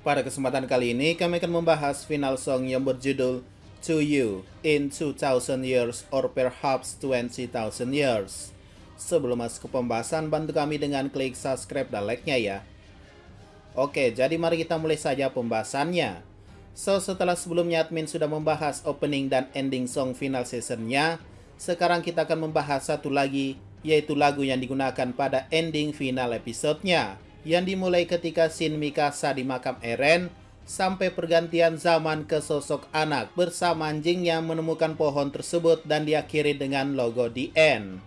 Pada kesempatan kali ini kami akan membahas final song yang berjudul To You in 2000 Years or Perhaps 20,000 Years. Sebelum masuk ke pembahasan, bantu kami dengan klik subscribe dan like-nya ya. Oke, jadi mari kita mulai saja pembahasannya. Setelah sebelumnya admin sudah membahas opening dan ending song final seasonnya, sekarang kita akan membahas satu lagi, yaitu lagu yang digunakan pada ending final episodenya, yang dimulai ketika scene Mikasa di makam Eren, sampai pergantian zaman ke sosok anak bersama anjing yang menemukan pohon tersebut dan diakhiri dengan logo The End.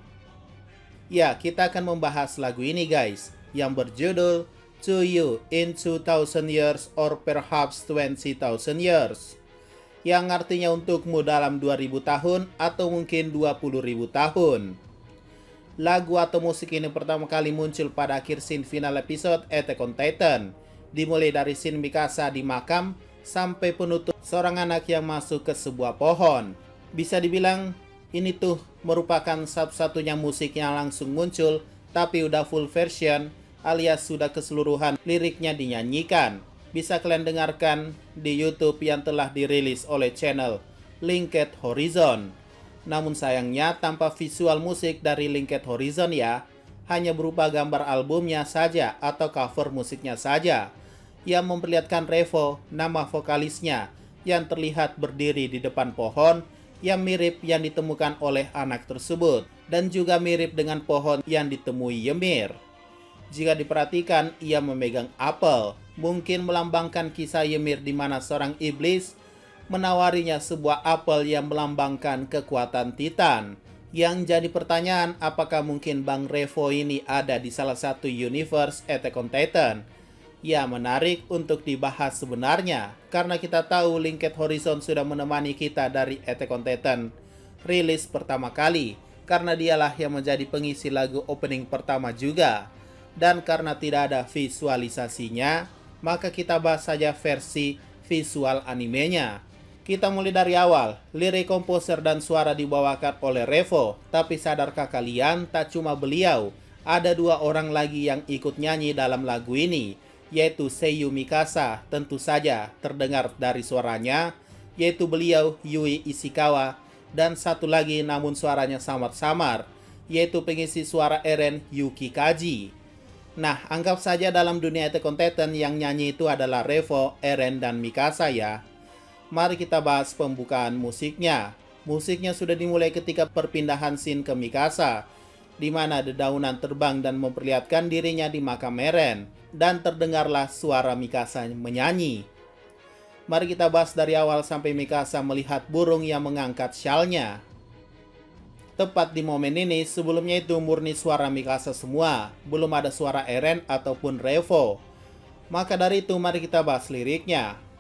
Ya, kita akan membahas lagu ini guys, yang berjudul To You in 2000 Years or Perhaps 20,000 Years, yang artinya untukmu dalam 2000 tahun atau mungkin 20.000 tahun. Lagu atau musik ini pertama kali muncul pada akhir scene final episode Attack on Titan, dimulai dari scene Mikasa di makam sampai penutup seorang anak yang masuk ke sebuah pohon. Bisa dibilang ini tuh merupakan satu-satunya musik yang langsung muncul tapi udah full version alias sudah keseluruhan liriknya dinyanyikan. Bisa kalian dengarkan di YouTube yang telah dirilis oleh channel Linked Horizon. Namun sayangnya tanpa visual musik dari Linked Horizon ya, hanya berupa gambar albumnya saja atau cover musiknya saja, yang memperlihatkan Revo, nama vokalisnya, yang terlihat berdiri di depan pohon yang mirip yang ditemukan oleh anak tersebut, dan juga mirip dengan pohon yang ditemui Ymir. Jika diperhatikan, ia memegang apel, mungkin melambangkan kisah Ymir di mana seorang iblis menawarinya sebuah apel yang melambangkan kekuatan Titan. Yang jadi pertanyaan, apakah mungkin Bang Revo ini ada di salah satu universe Attack on Titan? Ya, menarik untuk dibahas sebenarnya, karena kita tahu Linked Horizon sudah menemani kita dari Attack on Titan rilis pertama kali, karena dialah yang menjadi pengisi lagu opening pertama juga. Dan karena tidak ada visualisasinya, maka kita bahas saja versi visual animenya. Kita mulai dari awal. Lirik, komposer, dan suara dibawakan oleh Revo. Tapi sadarkah kalian, tak cuma beliau, ada dua orang lagi yang ikut nyanyi dalam lagu ini, yaitu Seiyu Mikasa, tentu saja terdengar dari suaranya, yaitu beliau Yui Ishikawa, dan satu lagi namun suaranya samar-samar, yaitu pengisi suara Eren Yuki Kaji. Nah, anggap saja dalam dunia Attack on Titan yang nyanyi itu adalah Revo, Eren, dan Mikasa ya. Mari kita bahas pembukaan musiknya. Musiknya sudah dimulai ketika perpindahan scene ke Mikasa, di mana dedaunan terbang dan memperlihatkan dirinya di makam Eren, dan terdengarlah suara Mikasa menyanyi. Mari kita bahas dari awal sampai Mikasa melihat burung yang mengangkat syalnya. Tepat di momen ini, sebelumnya itu murni suara Mikasa semua, belum ada suara Eren ataupun Revo. Maka dari itu mari kita bahas liriknya.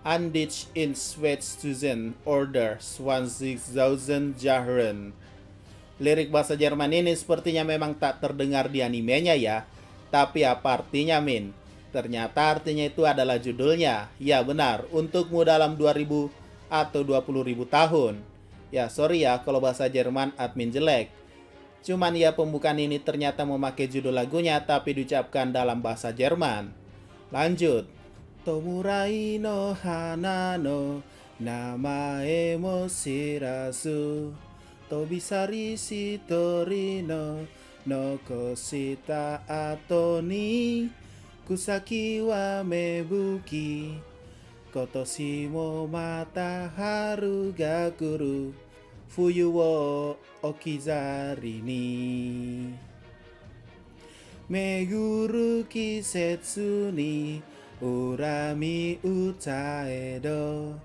Andich in Schweiztusen Order 20.000 Jahren. Lirik bahasa Jerman ini sepertinya memang tak terdengar di animenya ya. Tapi apa artinya Min? Ternyata artinya itu adalah judulnya. Ya benar, untukmu dalam 2000 atau 20.000 tahun. Ya sorry ya kalau bahasa Jerman admin jelek. Cuman ya pembukaan ini ternyata memakai judul lagunya tapi diucapkan dalam bahasa Jerman. Lanjut. Tomurai no hana no namae mo shirazu Tobisari shitori no nokoshita ato ni Kusaki wa mebuki Kotoshi mo mata haru ga kuru Fuyu wo okizari ni Meguru kisetsu ni Urami utaedo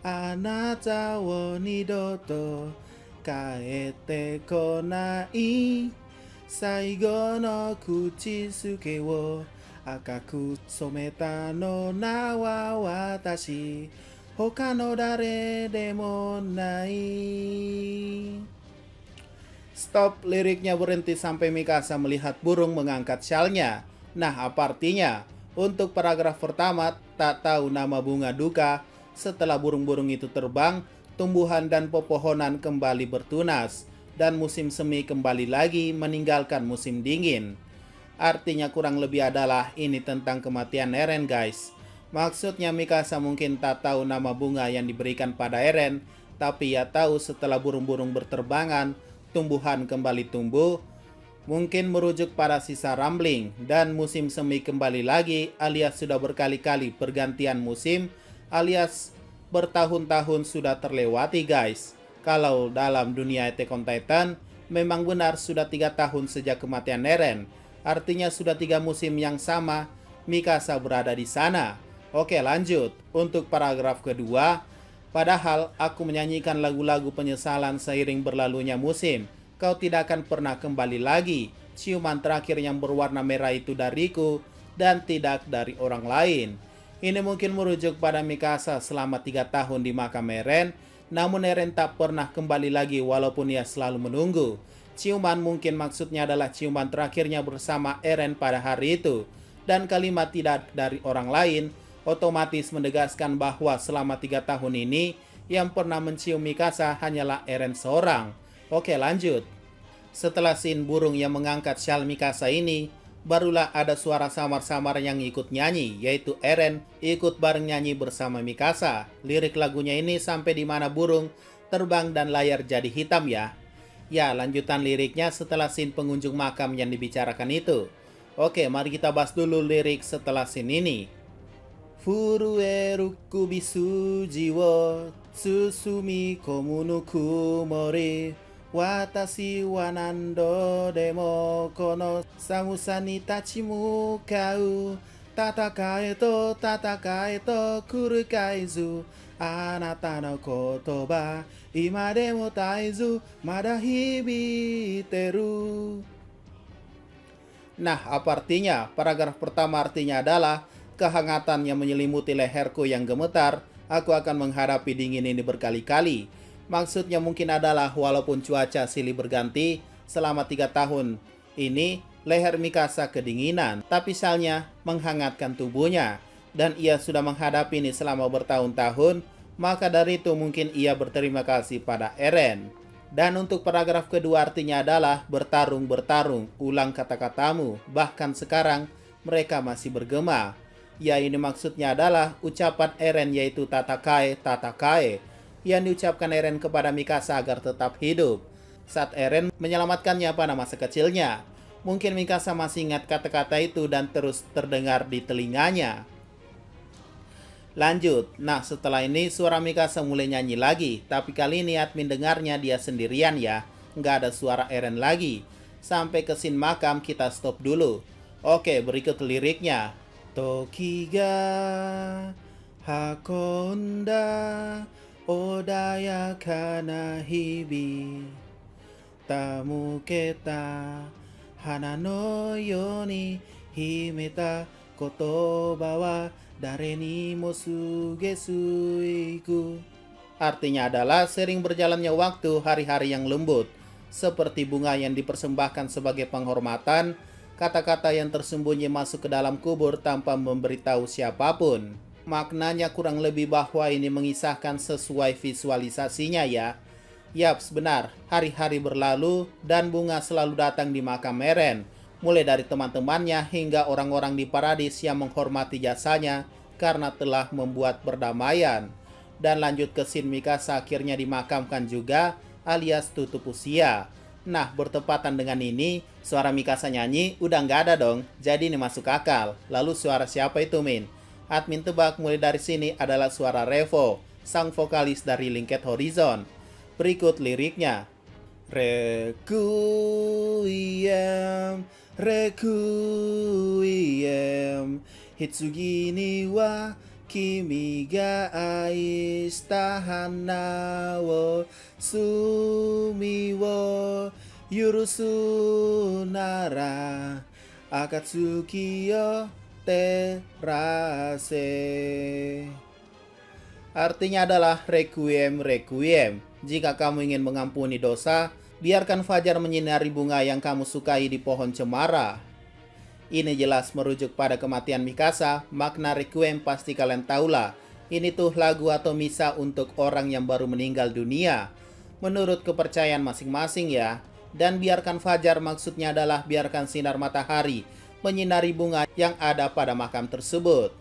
Anata wo nidoto Kaete konai Saigo no kuchisuke wo Akaku someta no na wa watashi Hoka no dare demo nai. Stop, liriknya berhenti sampai Mikasa melihat burung mengangkat syalnya. Nah, apa artinya? Untuk paragraf pertama, tak tahu nama bunga duka. Setelah burung-burung itu terbang, tumbuhan dan pepohonan kembali bertunas, dan musim semi kembali lagi meninggalkan musim dingin. Artinya kurang lebih adalah ini tentang kematian Eren guys. Maksudnya Mikasa mungkin tak tahu nama bunga yang diberikan pada Eren, tapi ia tahu setelah burung-burung berterbangan, tumbuhan kembali tumbuh, mungkin merujuk pada sisa rumbling, dan musim semi kembali lagi, alias sudah berkali-kali pergantian musim, alias bertahun-tahun sudah terlewati guys. Kalau dalam dunia Attack on Titan, memang benar sudah 3 tahun sejak kematian Eren. Artinya sudah 3 musim yang sama Mikasa berada di sana. Oke lanjut, untuk paragraf kedua, padahal aku menyanyikan lagu-lagu penyesalan seiring berlalunya musim. Kau tidak akan pernah kembali lagi. Ciuman terakhir yang berwarna merah itu dariku dan tidak dari orang lain. Ini mungkin merujuk pada Mikasa selama 3 tahun di makam Eren, namun Eren tak pernah kembali lagi walaupun ia selalu menunggu. Ciuman mungkin maksudnya adalah ciuman terakhirnya bersama Eren pada hari itu. Dan kalimat tidak dari orang lain otomatis menegaskan bahwa selama 3 tahun ini yang pernah mencium Mikasa hanyalah Eren seorang. Oke lanjut. Setelah scene burung yang mengangkat syal Mikasa ini, barulah ada suara samar-samar yang ikut nyanyi, yaitu Eren ikut bareng nyanyi bersama Mikasa. Lirik lagunya ini sampai di mana burung terbang dan layar jadi hitam ya. Ya, lanjutan liriknya setelah scene pengunjung makam yang dibicarakan itu. Oke, mari kita bahas dulu lirik setelah scene ini. Furueru kubisu jiwo tsusumi komu no kumori watashi wa nando demo kono samusa ni tachimukau tatakae to kurukaizu anata no kotoba ima demo taizu mada hibiteru. Nah, apa artinya? Paragraf pertama artinya adalah kehangatan yang menyelimuti leherku yang gemetar, aku akan menghadapi dingin ini berkali-kali. Maksudnya mungkin adalah walaupun cuaca silih berganti selama 3 tahun ini, leher Mikasa kedinginan, tapi salnya menghangatkan tubuhnya. Dan ia sudah menghadapi ini selama bertahun-tahun, maka dari itu mungkin ia berterima kasih pada Eren. Dan untuk paragraf kedua artinya adalah bertarung, ulang kata-katamu, bahkan sekarang mereka masih bergema. Ya, ini maksudnya adalah ucapan Eren yaitu tatakae yang diucapkan Eren kepada Mikasa agar tetap hidup saat Eren menyelamatkannya pada masa kecilnya. Mungkin Mikasa masih ingat kata-kata itu dan terus terdengar di telinganya. Lanjut, nah setelah ini suara Mikasa mulai nyanyi lagi, tapi kali ini admin dengarnya dia sendirian ya, nggak ada suara Eren lagi. Sampai ke scene makam kita stop dulu. Oke, berikut liriknya. Toki ga hakonda odayaka na hibi tamuketa hana no yo ni himeta kotoba wa dare ni mo sugesuiku. Artinya adalah sering berjalannya waktu, hari-hari yang lembut, seperti bunga yang dipersembahkan sebagai penghormatan, kata-kata yang tersembunyi masuk ke dalam kubur tanpa memberitahu siapapun. Maknanya kurang lebih bahwa ini mengisahkan sesuai visualisasinya ya. Yaps, benar, hari-hari berlalu dan bunga selalu datang di makam Eren. Mulai dari teman-temannya hingga orang-orang di paradis yang menghormati jasanya karena telah membuat perdamaian. Dan lanjut ke scene Mikasa akhirnya dimakamkan juga alias tutup usia. Nah, bertepatan dengan ini, suara Mikasa nyanyi udah nggak ada dong, jadi ini masuk akal. Lalu suara siapa itu, Min? Admin tebak mulai dari sini adalah suara Revo, sang vokalis dari Linked Horizon. Berikut liriknya. Requiem, Requiem, Hitsugi ni wa kimi ga aishita hana wo sumi wo yurusu nara akatsuki yo terase. Artinya adalah requiem, requiem. Jika kamu ingin mengampuni dosa, biarkan fajar menyinari bunga yang kamu sukai di pohon cemara. Ini jelas merujuk pada kematian Mikasa. Makna requiem pasti kalian tahulah. Ini tuh lagu atau misa untuk orang yang baru meninggal dunia, menurut kepercayaan masing-masing ya. Dan biarkan fajar maksudnya adalah biarkan sinar matahari menyinari bunga yang ada pada makam tersebut.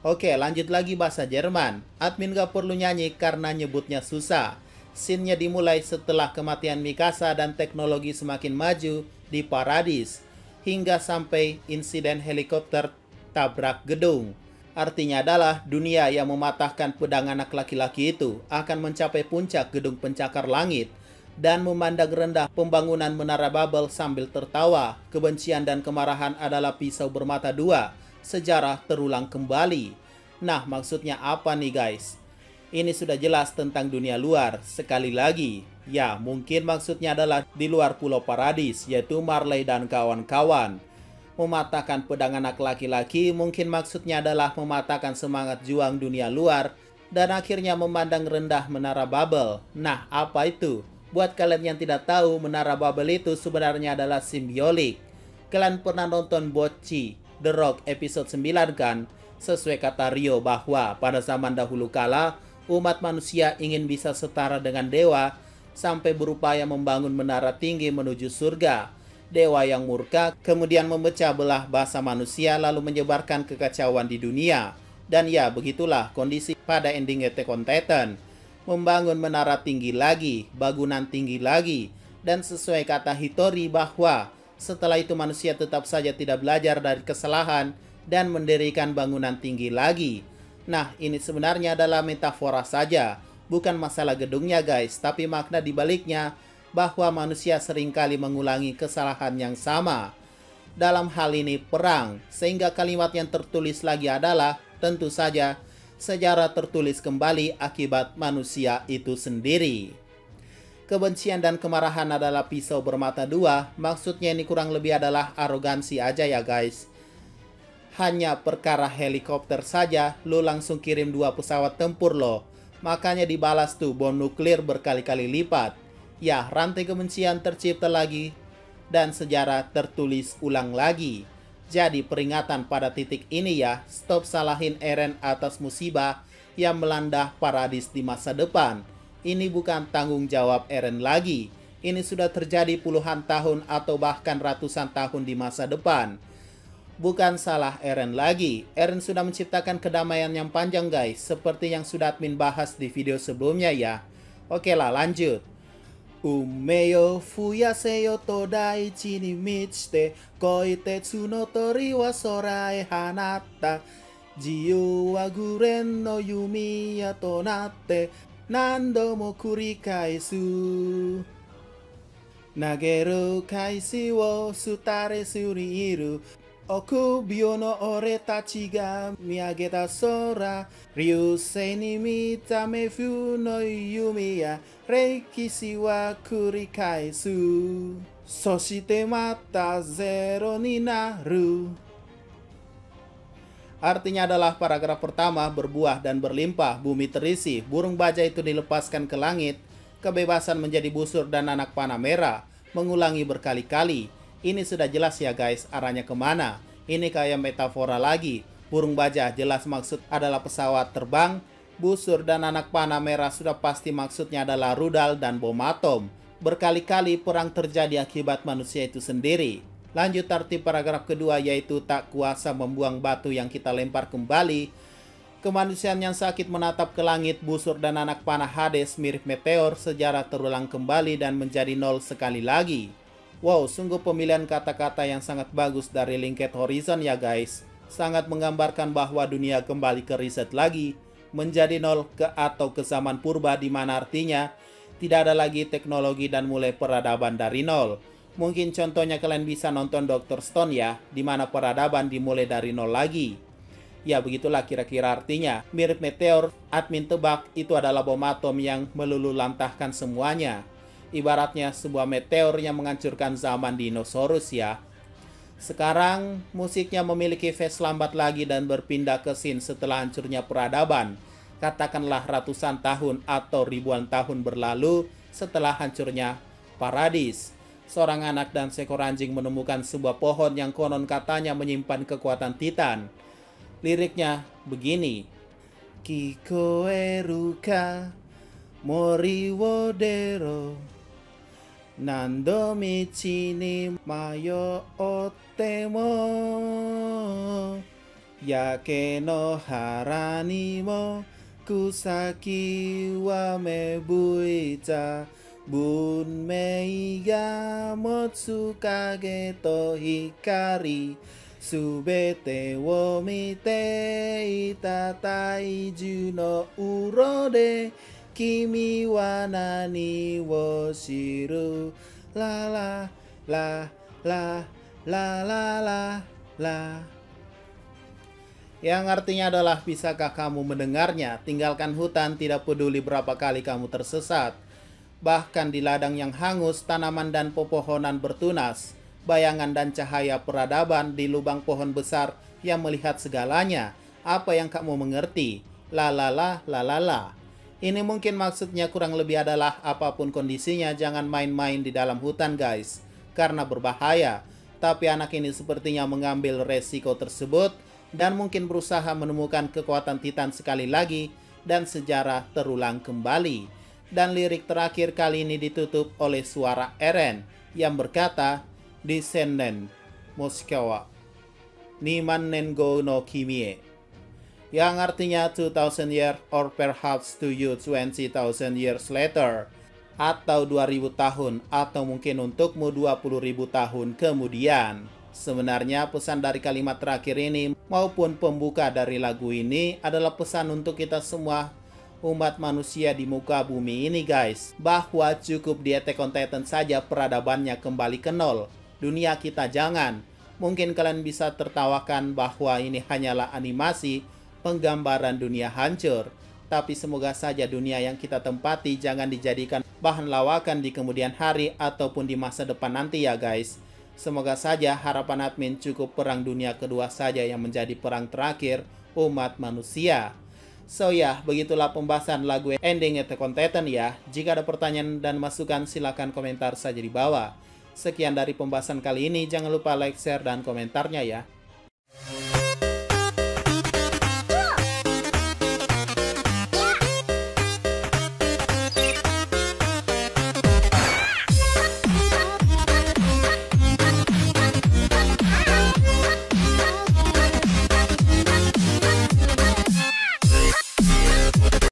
Oke, lanjut lagi bahasa Jerman. Admin gak perlu nyanyi karena nyebutnya susah. Scene-nya dimulai setelah kematian Mikasa dan teknologi semakin maju di Paradis, hingga sampai insiden helikopter tabrak gedung. Artinya adalah dunia yang mematahkan pedang anak laki-laki itu akan mencapai puncak gedung pencakar langit dan memandang rendah pembangunan Menara Babel sambil tertawa. Kebencian dan kemarahan adalah pisau bermata dua. Sejarah terulang kembali. Nah, maksudnya apa nih guys? Ini sudah jelas tentang dunia luar. Sekali lagi, ya mungkin maksudnya adalah di luar Pulau Paradis, yaitu Marley dan kawan-kawan. Mematahkan pedang anak laki-laki mungkin maksudnya adalah mematahkan semangat juang dunia luar dan akhirnya memandang rendah Menara Babel. Nah, apa itu? Buat kalian yang tidak tahu, Menara Babel itu sebenarnya adalah simbiolik. Kalian pernah nonton Bocchi The Rock episode 9 kan? Sesuai kata Rio bahwa pada zaman dahulu kala, umat manusia ingin bisa setara dengan dewa sampai berupaya membangun menara tinggi menuju surga. Dewa yang murka kemudian memecah belah bangsa manusia lalu menyebarkan kekacauan di dunia. Dan ya, begitulah kondisi pada ending Attack on Titan. Membangun menara tinggi lagi, bangunan tinggi lagi, dan sesuai kata Hitori bahwa setelah itu manusia tetap saja tidak belajar dari kesalahan dan mendirikan bangunan tinggi lagi. Nah, ini sebenarnya adalah metafora saja, bukan masalah gedungnya guys, tapi makna dibaliknya bahwa manusia seringkali mengulangi kesalahan yang sama. Dalam hal ini perang, sehingga kalimat yang tertulis lagi adalah tentu saja sejarah tertulis kembali akibat manusia itu sendiri. Kebencian dan kemarahan adalah pisau bermata dua. Maksudnya ini kurang lebih adalah arogansi aja ya guys. Hanya perkara helikopter saja lo langsung kirim 2 pesawat tempur lo. Makanya dibalas tuh bom nuklir berkali-kali lipat. Ya, rantai kebencian tercipta lagi dan sejarah tertulis ulang lagi. Jadi peringatan pada titik ini ya, stop salahin Eren atas musibah yang melanda Paradis di masa depan. Ini bukan tanggung jawab Eren lagi. Ini sudah terjadi puluhan tahun atau bahkan ratusan tahun di masa depan. Bukan salah Eren lagi. Eren sudah menciptakan kedamaian yang panjang guys, seperti yang sudah admin bahas di video sebelumnya ya. Oke lah, lanjut. Umeyo fuyaseyo to daichi ni michite koitetsu no tori wa sora e hanatta jiyu wa guren no yumiya to natte nando mo kurikaesu nageru kaisi wo sutare suri iru okubyo no ore tachi ga miageta sora ryusei ni mitame fu no yumiya reikisi wa kurikaesu soshite mata zero ni naru. Artinya adalah paragraf pertama, berbuah dan berlimpah, bumi terisi, burung baja itu dilepaskan ke langit, kebebasan menjadi busur dan anak panah merah, mengulangi berkali-kali. Ini sudah jelas ya guys arahnya kemana. Ini kayak metafora lagi. Burung baja jelas maksud adalah pesawat terbang, busur dan anak panah merah sudah pasti maksudnya adalah rudal dan bom atom. Berkali-kali perang terjadi akibat manusia itu sendiri. Lanjut tertib paragraf kedua yaitu tak kuasa membuang batu yang kita lempar kembali. Kemanusiaan yang sakit menatap ke langit, busur dan anak panah Hades mirip meteor, sejarah terulang kembali dan menjadi nol sekali lagi. Wow, sungguh pemilihan kata-kata yang sangat bagus dari Linked Horizon ya guys. Sangat menggambarkan bahwa dunia kembali ke riset lagi, menjadi nol atau ke zaman purba di mana artinya tidak ada lagi teknologi dan mulai peradaban dari nol. Mungkin contohnya kalian bisa nonton Dr. Stone ya, di mana peradaban dimulai dari nol lagi. Ya begitulah kira-kira artinya. Mirip meteor, admin tebak itu adalah bom atom yang meluluhlantahkan semuanya. Ibaratnya sebuah meteor yang menghancurkan zaman dinosaurus ya. Sekarang musiknya memiliki phase lambat lagi dan berpindah ke scene setelah hancurnya peradaban. Katakanlah ratusan tahun atau ribuan tahun berlalu setelah hancurnya Paradis. Seorang anak dan seekor anjing menemukan sebuah pohon yang konon katanya menyimpan kekuatan Titan. Liriknya begini. Kikoeru ka mori wo dero Nando michi ni mayotte mo Yake no hara ni mo Kusaki wa mebuita Bunmei ga motsu kage to hikari Subete wo mite ita taiju no uro de Kimi wa nani wo shiru La la la la la la la la. Yang artinya adalah, bisakah kamu mendengarnya? Tinggalkan hutan, tidak peduli berapa kali kamu tersesat. Bahkan di ladang yang hangus, tanaman dan pepohonan bertunas. Bayangan dan cahaya peradaban di lubang pohon besar yang melihat segalanya. Apa yang kamu mengerti? La la la la la la. Ini mungkin maksudnya kurang lebih adalah, apapun kondisinya jangan main-main di dalam hutan guys. Karena berbahaya. Tapi anak ini sepertinya mengambil resiko tersebut dan mungkin berusaha menemukan kekuatan Titan sekali lagi dan sejarah terulang kembali. Dan lirik terakhir kali ini ditutup oleh suara Eren yang berkata, Descendant Moskawa Niman Nengo no Kimie, yang artinya 2000 years or perhaps to you 20,000 years later, atau 2000 tahun atau mungkin untukmu 20.000 tahun kemudian. Sebenarnya pesan dari kalimat terakhir ini maupun pembuka dari lagu ini adalah pesan untuk kita semua umat manusia di muka bumi ini guys, bahwa cukup di Attack on Titan saja peradabannya kembali ke nol. Dunia kita jangan. Mungkin kalian bisa tertawakan bahwa ini hanyalah animasi penggambaran dunia hancur, tapi semoga saja dunia yang kita tempati jangan dijadikan bahan lawakan di kemudian hari ataupun di masa depan nanti ya guys. Semoga saja harapan admin cukup perang dunia kedua saja yang menjadi perang terakhir umat manusia. So ya, begitulah pembahasan lagu ending Attack on Titan ya. Jika ada pertanyaan dan masukan silahkan komentar saja di bawah. Sekian dari pembahasan kali ini, jangan lupa like, share, dan komentarnya ya.